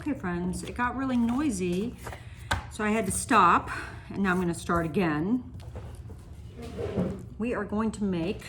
Okay, friends, it got really noisy, so I had to stop, and now I'm going to start again. We are going to make,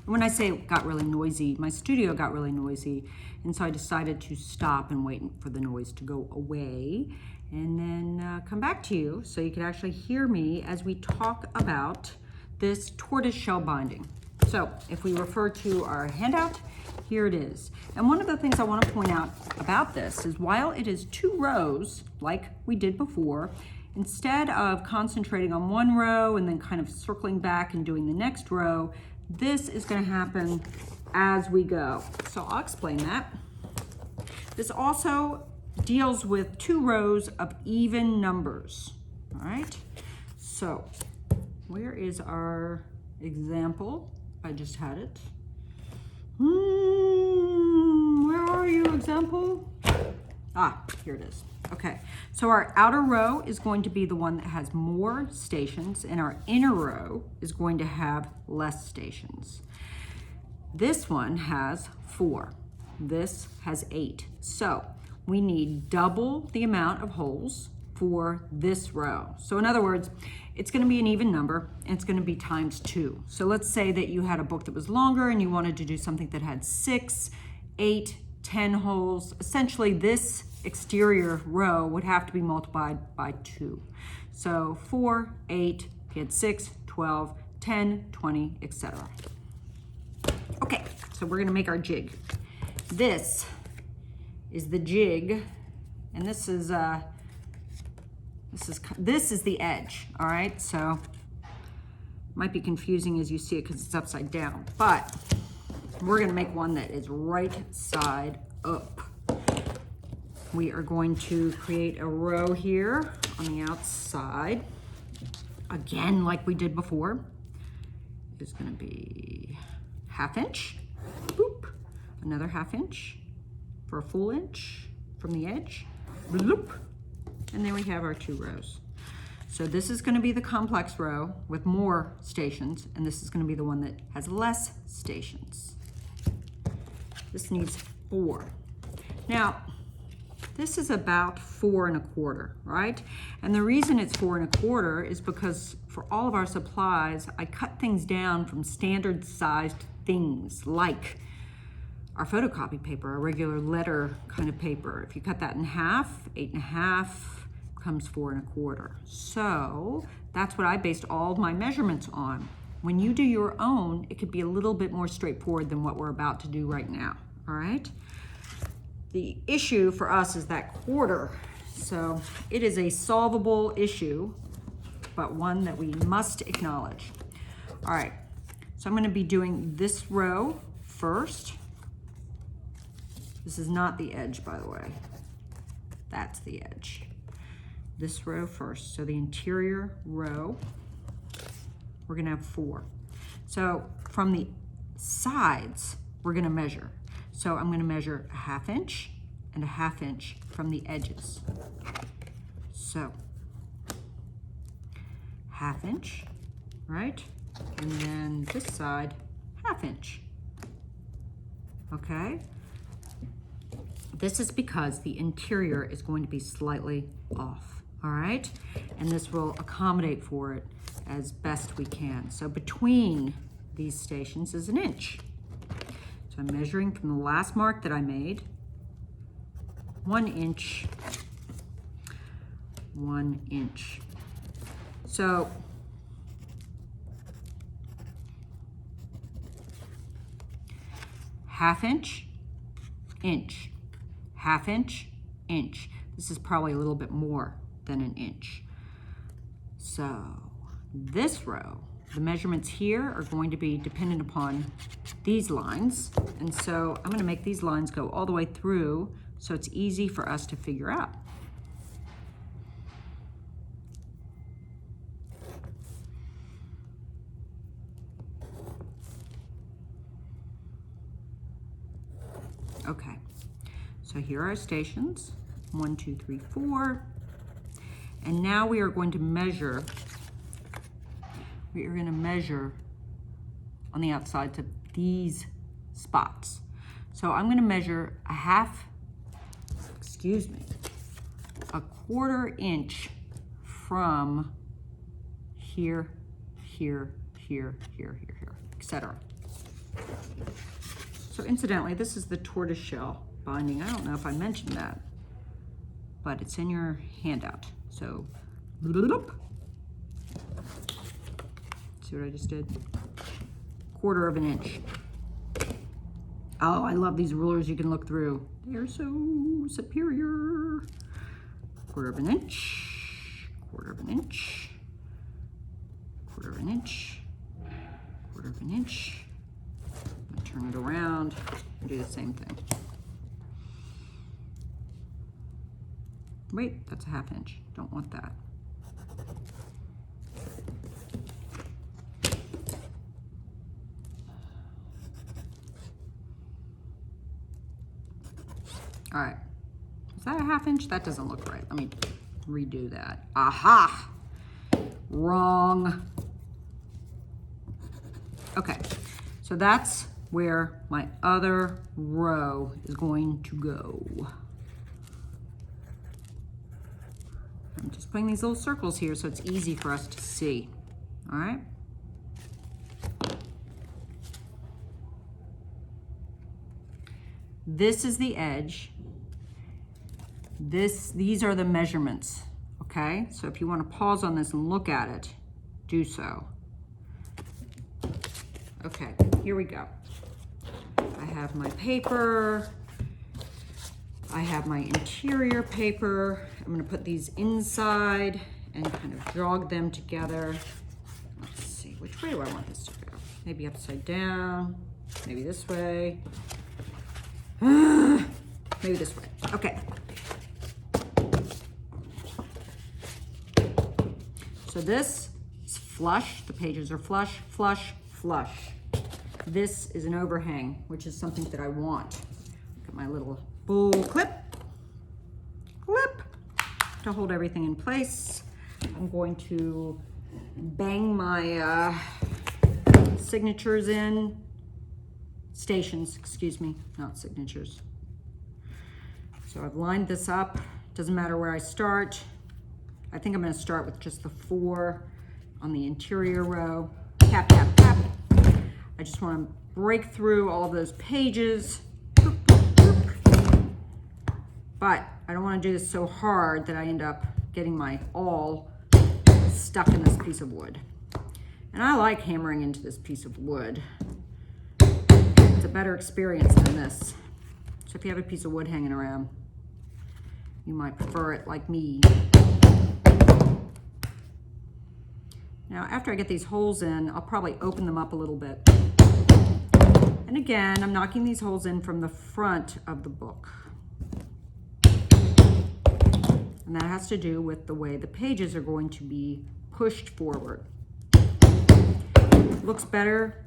and when I say it got really noisy, my studio got really noisy, and so I decided to stop and wait for the noise to go away, and then come back to you so you can actually hear me as we talk about this tortoise shell binding. So if we refer to our handout, here it is. And one of the things I want to point out about this is while it is 2 rows, like we did before, instead of concentrating on one row and then kind of circling back and doing the next row, this is going to happen as we go. So I'll explain that. This also deals with 2 rows of even numbers. All right. So where is our example? I just had it. Where are you, example? Ah, here it is. Okay, so our outer row is going to be the one that has more stations, and our inner row is going to have less stations. This one has 4. This has 8. So we need double the amount of holes for this row. So in other words, it's going to be an even number, and it's going to be times 2. So let's say that you had a book that was longer and you wanted to do something that had 6, 8, 10 holes. Essentially, this exterior row would have to be multiplied by 2. So 4, 8, if you had 6, 12, 10, 20, etc. Okay, so we're going to make our jig. This is the jig, and this is the edge, all right? So it might be confusing as you see it because it's upside down, but we're gonna make one that is right side up. We are going to create a row here on the outside. Again, like we did before, it's gonna be 1/2 inch, boop, another 1/2 inch for a full inch from the edge, bloop. And then we have our 2 rows. So this is going to be the complex row with more stations, and this is going to be the one that has less stations. This needs 4. Now, this is about 4 1/4, right? And the reason it's 4 1/4 is because for all of our supplies, I cut things down from standard sized things like our photocopy paper, our regular letter kind of paper. If you cut that in half, 8 1/2, comes 4 1/4. So that's what I based all of my measurements on. When you do your own, it could be a little bit more straightforward than what we're about to do right now, all right? The issue for us is that 1/4. So it is a solvable issue, but one that we must acknowledge. All right, so I'm gonna be doing this row first. This is not the edge, by the way. That's the edge. This row first. So the interior row, we're gonna have 4. So from the sides, we're gonna measure. So I'm gonna measure 1/2 inch and 1/2 inch from the edges. So 1/2 inch, right? And then this side, 1/2 inch, okay? This is because the interior is going to be slightly off, all right? And this will accommodate for it as best we can. So between these stations is 1 inch. So I'm measuring from the last mark that I made, 1 inch, 1 inch. So half inch, inch. 1/2 inch, inch. This is probably a little bit more than 1 inch. So this row, the measurements here are going to be dependent upon these lines. And so I'm gonna make these lines go all the way through so it's easy for us to figure out. Okay. So here are our stations, 1, 2, 3, 4. And now we are going to measure, on the outside to these spots. So I'm gonna measure excuse me, a 1/4 inch from here, here, here, here, here, here, etc. So incidentally, this is the tortoiseshell binding. I don't know if I mentioned that, but it's in your handout. So, see what I just did? 1/4 inch. Oh, I love these rulers you can look through. They're so superior. 1/4 inch, 1/4 inch, 1/4 inch, 1/4 inch. Turn it around and do the same thing. Wait, that's a 1/2 inch. Don't want that. All right, is that a 1/2 inch? That doesn't look right. Let me redo that. Aha, wrong. Okay, so that's where my other row is going to go. I'm just putting these little circles here so it's easy for us to see. All right. This is the edge. These are the measurements, okay? So if you want to pause on this and look at it, do so. Okay, here we go. I have my paper. I have my interior paper. I'm gonna put these inside and kind of jog them together. Let's see, which way do I want this to go? Maybe upside down, maybe this way. Maybe this way, okay. So this is flush, the pages are flush, flush, flush. This is an overhang, which is something that I want. Got my little bull clip to hold everything in place. I'm going to bang my signatures in, stations, excuse me, not signatures. So I've lined this up. Doesn't matter where I start. I think I'm going to start with just the 4 on the interior row. Tap, tap, tap. I just want to break through all of those pages. But I don't want to do this so hard that I end up getting my awl stuck in this piece of wood. And I like hammering into this piece of wood. It's a better experience than this. So if you have a piece of wood hanging around, you might prefer it like me. Now, after I get these holes in, I'll probably open them up a little bit. And again, I'm knocking these holes in from the front of the book. And that has to do with the way the pages are going to be pushed forward. It looks better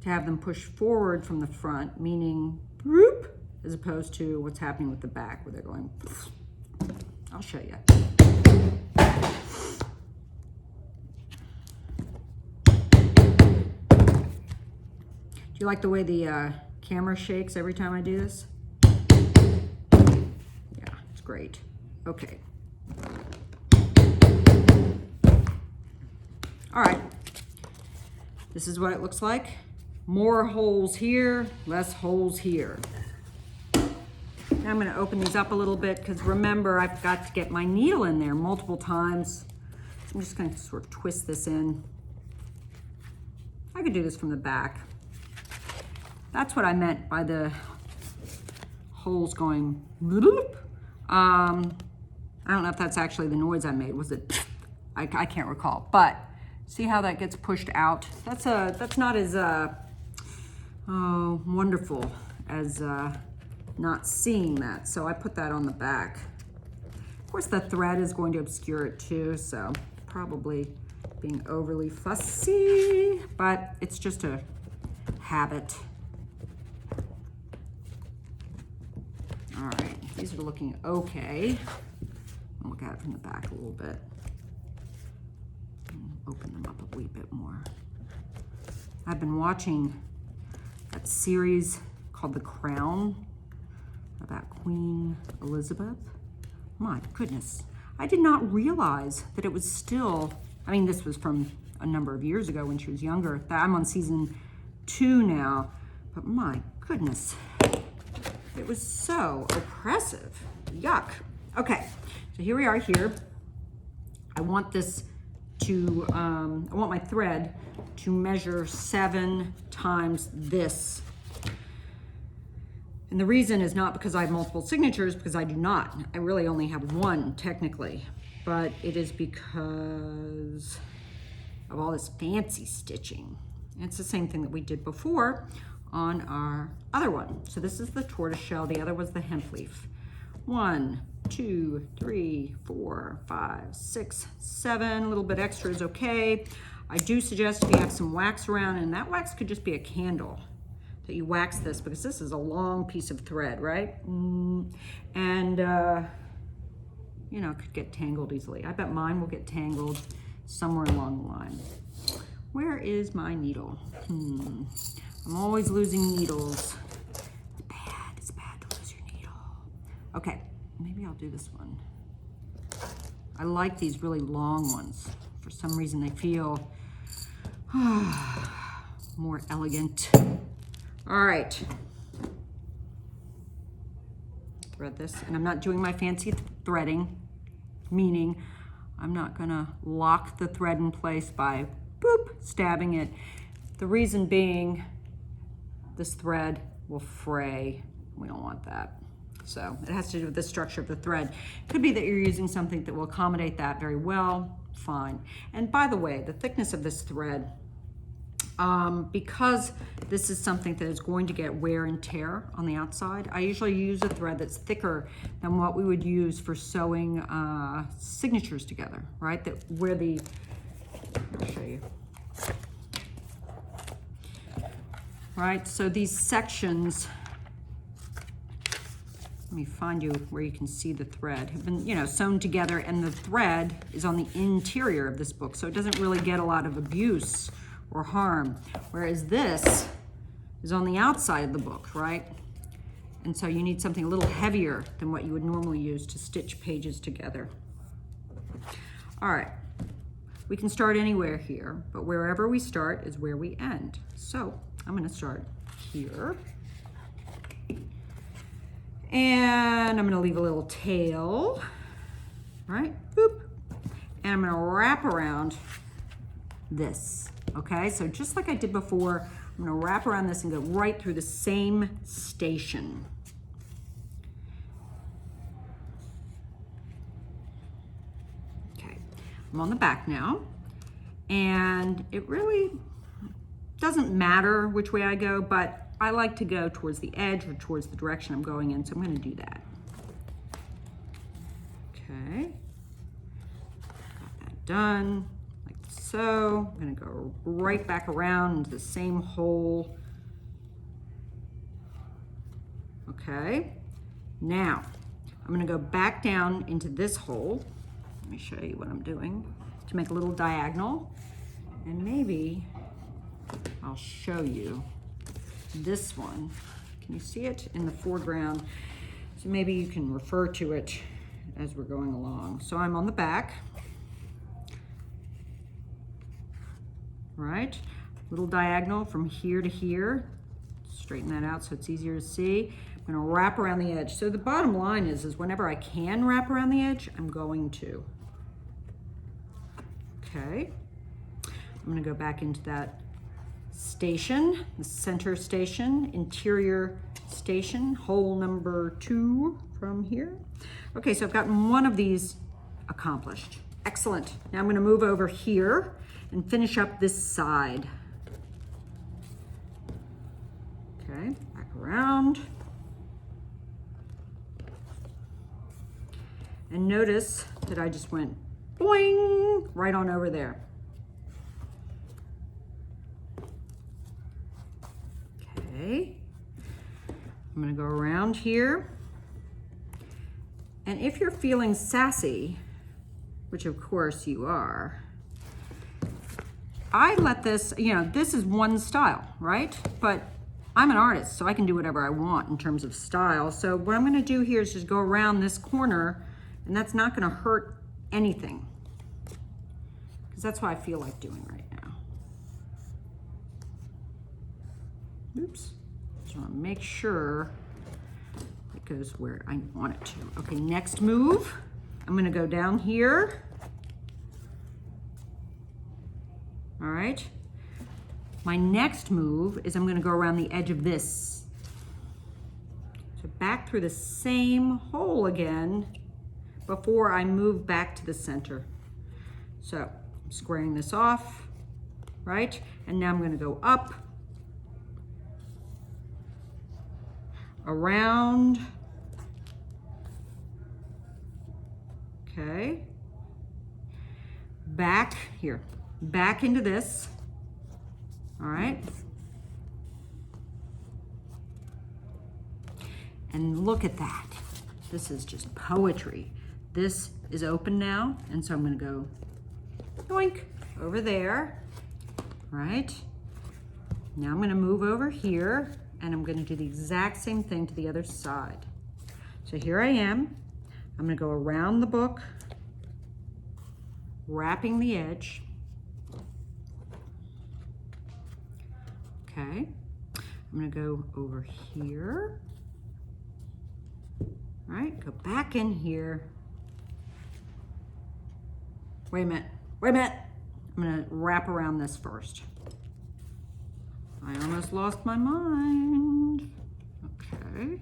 to have them pushed forward from the front, meaning whoop, as opposed to what's happening with the back where they're going. I'll show you. Do you like the way the camera shakes every time I do this? Yeah, it's great. Okay. All right. This is what it looks like. More holes here, less holes here. Now I'm going to open these up a little bit because remember, I've got to get my needle in there multiple times. So I'm just going to sort of twist this in. I could do this from the back. That's what I meant by the holes going bloop. I don't know if that's actually the noise I made. Was it? I can't recall. But see how that gets pushed out? That's not as wonderful as not seeing that. So I put that on the back. Of course, the thread is going to obscure it too. So probably being overly fussy, but it's just a habit. All right, these are looking okay. I'll look at it from the back a little bit. Open them up a wee bit more. I've been watching that series called The Crown about Queen Elizabeth? My goodness. I did not realize that it was still, I mean, this was from a number of years ago when she was younger. I'm on season 2 now, but my goodness, it was so oppressive. Yuck. Okay, so here we are here. I want this to, I want my thread to measure 7 times this. And the reason is not because I have multiple signatures, because I do not. I really only have one technically, but it is because of all this fancy stitching. And it's the same thing that we did before on our other one. So this is the tortoise shell, the other was the hemp leaf. 1, 2, 3, 4, 5, 6, 7, a little bit extra is okay. I do suggest if you have some wax around, and that wax could just be a candle, that you wax this, because this is a long piece of thread, right? And, you know, it could get tangled easily. I bet mine will get tangled somewhere along the line. Where is my needle? I'm always losing needles. It's bad to lose your needle. Okay, maybe I'll do this one. I like these really long ones. For some reason they feel more elegant. All right, thread this, and I'm not doing my fancy threading, meaning I'm not gonna lock the thread in place by boop, stabbing it. The reason being, this thread will fray. We don't want that. So it has to do with the structure of the thread. Could be that you're using something that will accommodate that very well, fine. And by the way, the thickness of this thread, because this is something that is going to get wear and tear on the outside, I usually use a thread that's thicker than what we would use for sewing signatures together, right? That where the, I'll show you. Right, so these sections, let me find you where you can see the thread, have been, you know, sewn together, and the thread is on the interior of this book, so it doesn't really get a lot of abuse or harm, whereas this is on the outside of the book, right? And so you need something a little heavier than what you would normally use to stitch pages together. All right, we can start anywhere here, but wherever we start is where we end. So I'm gonna start here. And I'm gonna leave a little tail, right? Boop. And I'm gonna wrap around this, okay? So just like I did before, I'm gonna wrap around this and go right through the same station. Okay, I'm on the back now, and it really doesn't matter which way I go, but I like to go towards the edge or towards the direction I'm going in, so I'm gonna do that. Okay, got that done, like so. I'm gonna go right back around into the same hole. Okay, now I'm gonna go back down into this hole. Let me show you what I'm doing to make a little diagonal, and maybe I'll show you this one. Can you see it in the foreground? So maybe you can refer to it as we're going along. So I'm on the back, right? Little diagonal from here to here. Straighten that out so it's easier to see. I'm gonna wrap around the edge. So the bottom line is whenever I can wrap around the edge, I'm going to. Okay, I'm gonna go back into that station, the center station, interior station, hole number 2 from here. Okay, so I've gotten one of these accomplished. Excellent. Now I'm going to move over here and finish up this side. Okay, back around. And notice that I just went boing right on over there. Okay, I'm gonna go around here. And if you're feeling sassy, which of course you are, I let this, you know, this is one style, right? But I'm an artist, so I can do whatever I want in terms of style. So what I'm gonna do here is just go around this corner, and that's not gonna hurt anything, because that's what I feel like doing right now. Oops, just wanna make sure it goes where I want it to. Okay, next move, I'm gonna go down here. All right. My next move is I'm gonna go around the edge of this. So back through the same hole again before I move back to the center. So I'm squaring this off, right? And now I'm gonna go up, around, okay, back here, back into this. All right. And look at that. This is just poetry. This is open now, and so I'm gonna go yoink over there, right? Now I'm gonna move over here, and I'm gonna do the exact same thing to the other side. So here I am. I'm gonna go around the book, wrapping the edge. Okay, I'm gonna go over here. All right, go back in here. Wait a minute, wait a minute. I'm gonna wrap around this first. I almost lost my mind. Okay.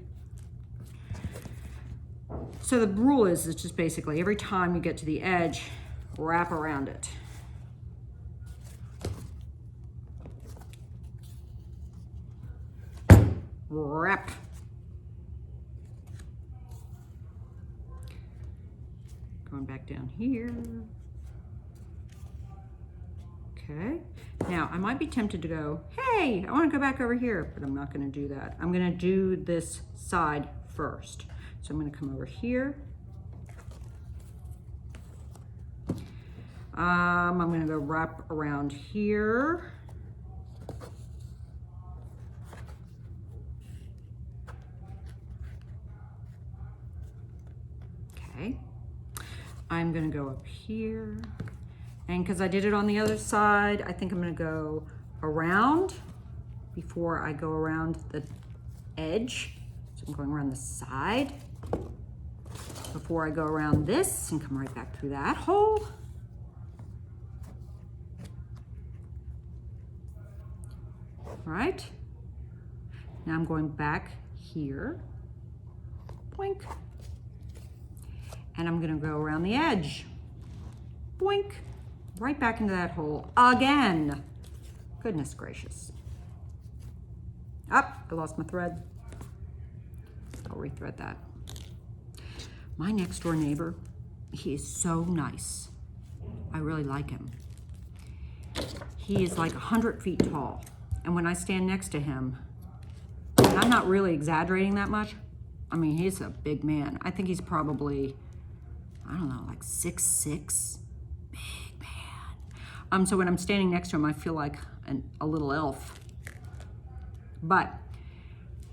So the rule is, it's just basically every time you get to the edge, wrap around it. Wrap. Going back down here. Okay. Now I might be tempted to go, hey, I want to go back over here, but I'm not going to do that. I'm going to do this side first. So I'm going to come over here. I'm going to go wrap around here. Okay. I'm going to go up here. And because I did it on the other side, I think I'm going to go around before I go around the edge. So I'm going around the side before I go around this and come right back through that hole. Right? Now I'm going back here. Boink. And I'm going to go around the edge. Boink. Right back into that hole again. Goodness gracious. Up, I lost my thread. I'll rethread that. My next door neighbor, he is so nice. I really like him. He is like 100 feet tall. And when I stand next to him, and I'm not really exaggerating that much. I mean, he's a big man. I think he's probably, I don't know, like 6'6". Big man. So when I'm standing next to him, I feel like a little elf. But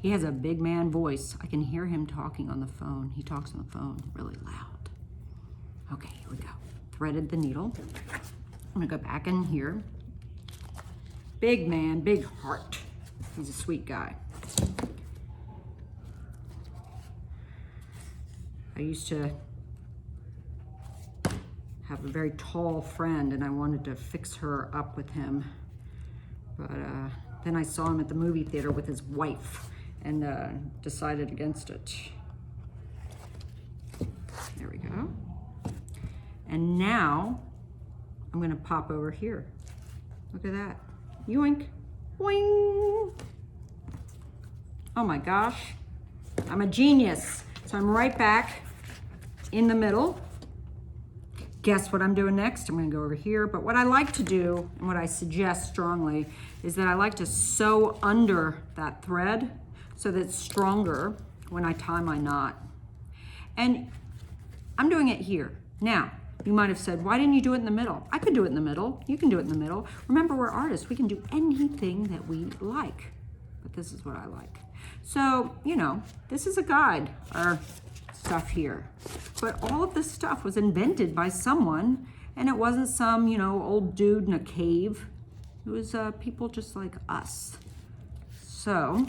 he has a big man voice. I can hear him talking on the phone. He talks on the phone really loud. Okay, here we go. Threaded the needle. I'm gonna go back in here. Big man, big heart. He's a sweet guy. I used to have a very tall friend and I wanted to fix her up with him. But then I saw him at the movie theater with his wife and decided against it. There we go. And now I'm gonna pop over here. Look at that. Yoink, boing. Oh my gosh, I'm a genius. So I'm right back in the middle. Guess what I'm doing next? I'm gonna go over here, but what I like to do, and what I suggest strongly, is that I like to sew under that thread so that it's stronger when I tie my knot. And I'm doing it here. Now, you might have said, why didn't you do it in the middle? I could do it in the middle. You can do it in the middle. Remember, we're artists. We can do anything that we like. but this is what I like. So, you know, this is a guide, our stuff here. But all of this stuff was invented by someone, and it wasn't some, you know, old dude in a cave. It was people just like us. So,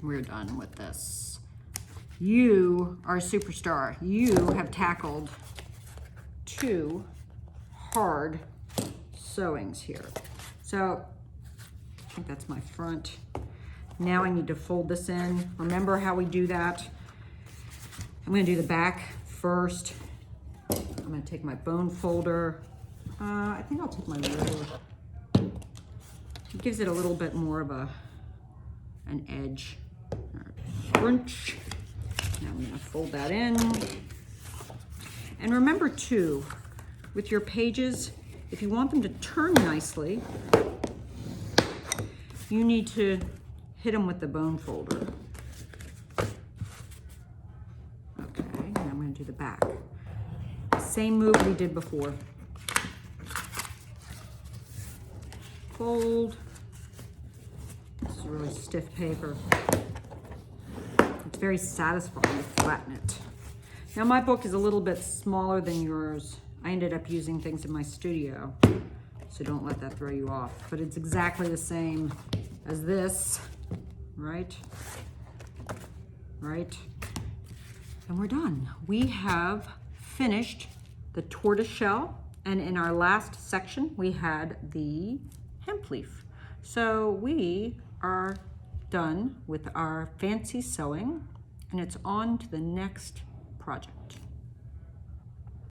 we're done with this. You are a superstar. You have tackled 2 hard sewings here. So, I think that's my front. Now I need to fold this in. Remember how we do that? I'm gonna do the back first. I'm gonna take my bone folder. I think I'll take my ruler. It gives it a little bit more of an edge. Crunch. Now I'm gonna fold that in. And remember too, with your pages, if you want them to turn nicely, you need to hit them with the bone folder. Okay, and I'm gonna do the back. Same move we did before. Fold. This is really stiff paper. It's very satisfying to flatten it. Now my book is a little bit smaller than yours. I ended up using things in my studio, so don't let that throw you off. But it's exactly the same as this, right? Right? And we're done. We have finished the tortoise shell, and in our last section, we had the hemp leaf. So we are done with our fancy sewing, and it's on to the next project.